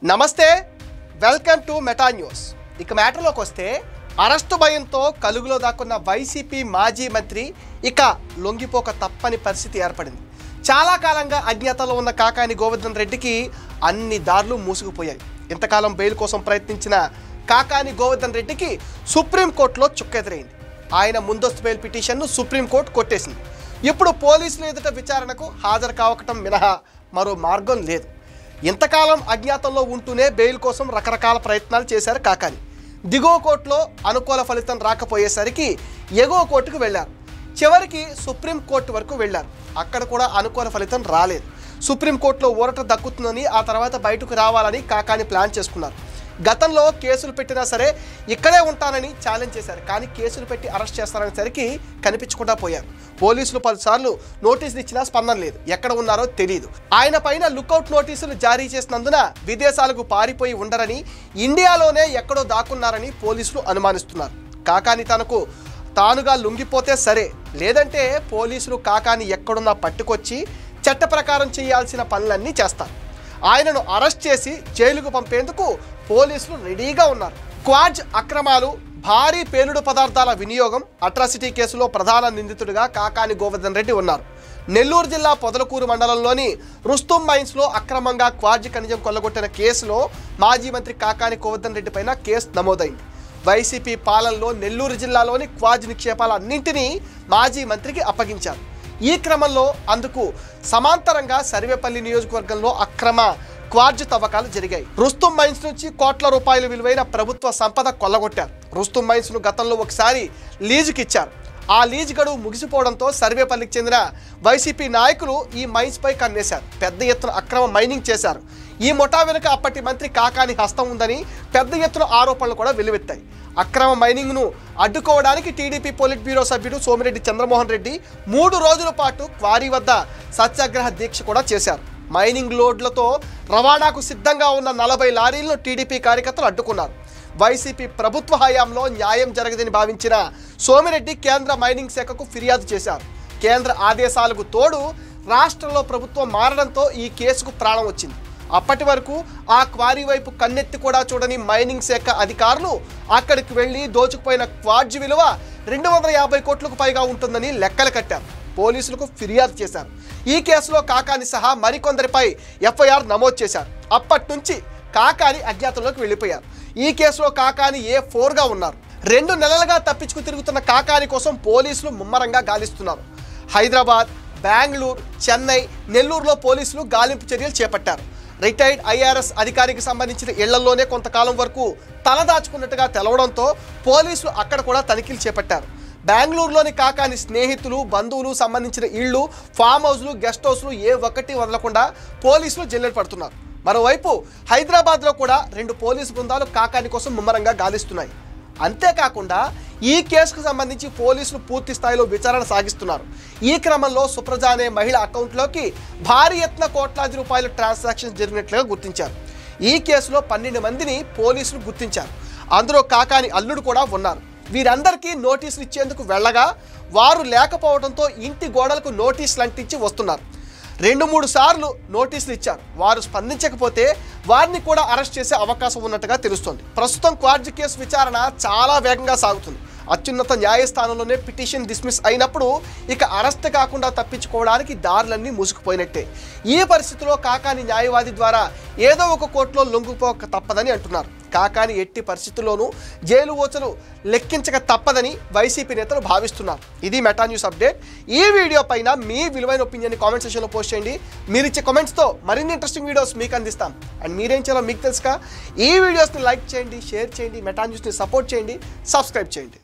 నమస్తే, welcome to meta news. ఇక మ్యాటర్లోకి వస్తే అరెస్టు భయంతో కలుగులో దాక్కున్న వైసీపీ మాజీ మంత్రి ఇక లొంగిపోక తప్పని పరిస్థితి ఏర్పడింది. చాలా కాలంగా అజ్ఞాతంలో ఉన్న కాకాని గోవర్ధన్ రెడ్డికి అన్ని దారులు మూసుకుపోయాయి. ఇంతకాలం బెయిల్ కోసం ప్రయత్నించిన కాకాని గోవర్ధన్ రెడ్డికి సుప్రీంకోర్టులో చుక్కెదురైంది. ఆయన ముందస్తు బెయిల్ పిటిషన్ను సుప్రీంకోర్టు కొట్టేసింది. ఇప్పుడు పోలీసుల ఎదుట విచారణకు హాజరు కావటం మినహా మరో మార్గం లేదు. ఇంతకాలం అజ్ఞాతంలో ఉంటూనే బెయిల్ కోసం రకరకాల ప్రయత్నాలు చేశారు కాకాని. దిగువ కోర్టులో అనుకూల ఫలితం రాకపోయేసరికి ఎగువ కోర్టుకు వెళ్ళారు. చివరికి సుప్రీంకోర్టు వరకు వెళ్ళారు. అక్కడ కూడా అనుకూల ఫలితం రాలేదు. సుప్రీంకోర్టులో ఊరట దక్కుతుందని, ఆ తర్వాత బయటకు రావాలని కాకాని ప్లాన్ చేసుకున్నారు. గతంలో కేసులు పెట్టినా సరే ఇక్కడే ఉంటానని ఛాలెంజ్ చేశారు. కానీ కేసులు పెట్టి అరెస్ట్ చేస్తారనేసరికి కనిపించకుండా పోయారు. పోలీసులు పలుసార్లు నోటీసులు ఇచ్చినా స్పందన లేదు. ఎక్కడ ఉన్నారో తెలియదు. ఆయన పైన లుకౌట్ నోటీసులు జారీ చేసినందున విదేశాలకు పారిపోయి ఉండరని, ఇండియాలోనే ఎక్కడో దాక్కున్నారని పోలీసులు అనుమానిస్తున్నారు. కాకాని తానుగా లొంగిపోతే సరే, లేదంటే పోలీసులు కాకాని ఎక్కడున్నా పట్టుకొచ్చి చట్ట ప్రకారం చేయాల్సిన పనులన్నీ చేస్తారు. ఆయనను అరెస్ట్ చేసి జైలుకు పంపేందుకు పోలీసులు రెడీగా ఉన్నారు. క్వాజ్ అక్రమాలు, భారీ పేలుడు పదార్థాల వినియోగం, అట్రాసిటీ కేసులో ప్రధాన నిందితుడిగా కాకాని గోవర్ధన్ రెడ్డి ఉన్నారు. నెల్లూరు జిల్లా పొదలకూరు మండలంలోని రుస్తుం మైన్స్లో అక్రమంగా క్వాజ్ ఖనిజం కొల్లగొట్టిన కేసులో మాజీ మంత్రి కాకాని గోవర్ధన్ రెడ్డి పైన కేసు నమోదైంది. వైసీపీ పాలనలో నెల్లూరు జిల్లాలోని క్వాజ్ నిక్షేపాలన్నింటినీ మాజీ మంత్రికి అప్పగించారు. ఈ క్రమంలో అందుకు సమాంతరంగా సర్వేపల్లి నియోజకవర్గంలో అక్రమ క్వార్జ్ తవ్వకాలు జరిగాయి. రుస్తుం మైన్స్ నుంచి కోట్ల రూపాయల విలువైన ప్రభుత్వ సంపద కొల్లగొట్టారు. రుస్తుం మైన్స్ ను గతంలో ఒకసారి లీజుకి ఇచ్చారు. ఆ లీజ్ గడువు ముగిసిపోవడంతో సర్వేపల్లికి చెందిన వైసీపీ నాయకులు ఈ మైన్స్ పై కన్నేశారు. పెద్ద ఎత్తున అక్రమ మైనింగ్ చేశారు. ఈ ముఠా వెనుక అప్పటి మంత్రి కాకాని హస్తం ఉందని పెద్ద ఎత్తున ఆరోపణలు కూడా వెలువెత్తాయి. అక్రమ మైనింగ్ను అడ్డుకోవడానికి టీడీపీ పొలిట్ బ్యూరో సభ్యుడు సోమిరెడ్డి చంద్రమోహన్ రెడ్డి 3 రోజుల పాటు క్వారీ వద్ద సత్యాగ్రహ దీక్ష కూడా చేశారు. మైనింగ్ లోడ్లతో రవాణాకు సిద్ధంగా ఉన్న 40 లారీలను టీడీపీ కార్యకర్తలు అడ్డుకున్నారు. వైసీపీ ప్రభుత్వ హయాంలో న్యాయం జరగదని భావించిన సోమిరెడ్డి కేంద్ర మైనింగ్ శాఖకు ఫిర్యాదు చేశారు. కేంద్ర ఆదేశాలకు తోడు రాష్ట్రంలో ప్రభుత్వం మారడంతో ఈ కేసుకు ప్రాణం వచ్చింది. అప్పటి వరకు ఆ క్వారీ వైపు కన్నెత్తి కూడా చూడని మైనింగ్ శాఖ అధికారులు అక్కడికి వెళ్లి దోచుకుపోయిన క్వార్జ్ విలువ 250 కోట్లకు పైగా ఉంటుందని లెక్కలు కట్టారు. పోలీసులకు ఫిర్యాదు చేశారు. ఈ కేసులో కాకాని సహా మరికొందరిపై ఎఫ్ఐఆర్ నమోదు చేశారు. అప్పటి నుంచి కాకాని అజ్ఞాతంలోకి వెళ్ళిపోయారు. ఈ కేసులో కాకాని A4గా ఉన్నారు. 2 నెలలుగా తప్పించుకు తిరుగుతున్న కాకాని కోసం పోలీసులు ముమ్మరంగా గాలిస్తున్నారు. హైదరాబాద్, బెంగళూరు, చెన్నై, నెల్లూరులో పోలీసులు గాలింపు చర్యలు చేపట్టారు. రిటైర్డ్ IRS అధికారికి సంబంధించిన ఇళ్లలోనే కొంతకాలం వరకు తలదాచుకున్నట్టుగా తెలవడంతో పోలీసులు అక్కడ కూడా తనిఖీలు చేపట్టారు. బెంగళూరులోని కాకాని స్నేహితులు, బంధువులు సంబంధించిన ఇళ్లు, ఫామ్ హౌస్లు, గెస్ట్ హౌస్లు ఏ ఒక్కటి వదలకుండా పోలీసులు జల్లెడ పడుతున్నారు. మరోవైపు హైదరాబాద్లో కూడా 2 పోలీసు బృందాలు కాకాని కోసం ముమ్మరంగా గాలిస్తున్నాయి. అంతేకాకుండా ఈ కేసుకు సంబంధించి పోలీసులు పూర్తి స్థాయిలో విచారణ సాగిస్తున్నారు. ఈ క్రమంలో సుప్రజ అనే మహిళ అకౌంట్లోకి భారీ ఎత్తున కోట్లాది రూపాయల ట్రాన్సాక్షన్స్ జరిగినట్లుగా గుర్తించారు. ఈ కేసులో 12 మందిని పోలీసులు గుర్తించారు. అందులో కాకాని అల్లుడు కూడా ఉన్నారు. వీరందరికీ నోటీసులు ఇచ్చేందుకు వెళ్ళగా వారు లేకపోవడంతో ఇంటి గోడలకు నోటీసులు అంటించి వస్తున్నారు. 2-3 సార్లు నోటీసులు ఇచ్చారు. వారు స్పందించకపోతే వారిని కూడా అరెస్ట్ చేసే అవకాశం ఉన్నట్టుగా తెలుస్తోంది. ప్రస్తుతం క్వార్జ్ కేసు విచారణ చాలా వేగంగా సాగుతుంది. అత్యున్నత న్యాయస్థానంలోనే పిటిషన్ డిస్మిస్ అయినప్పుడు ఇక అరెస్ట్ కాకుండా తప్పించుకోవడానికి దారులన్నీ మూసుకుపోయినట్టే. ఈ పరిస్థితిలో కాకాని న్యాయవాది ద్వారా ఏదో ఒక కోర్టులో లొంగిపోక తప్పదని అంటున్నారు. కాకాని ఎట్టి పరిస్థితుల్లోనూ జైలు ఓచలు లెక్కించక తప్పదని వైసీపీ నేతలు భావిస్తున్నారు. ఇది మెటా న్యూస్ అప్డేట్. ఈ వీడియో పైన మీ విలువైన ఒపీనియన్ కామెంట్ సెక్షన్లో పోస్ట్ చేయండి. మీరు ఇచ్చే కామెంట్స్తో మరిన్ని ఇంట్రెస్టింగ్ వీడియోస్ మీకు అందిస్తాం. అండ్ మీరేం చేయాలో మీకు తెలుసుగా. ఈ వీడియోస్ని లైక్ చేయండి, షేర్ చేయండి, మెటా న్యూస్ని సపోర్ట్ చేయండి, సబ్స్క్రైబ్ చేయండి.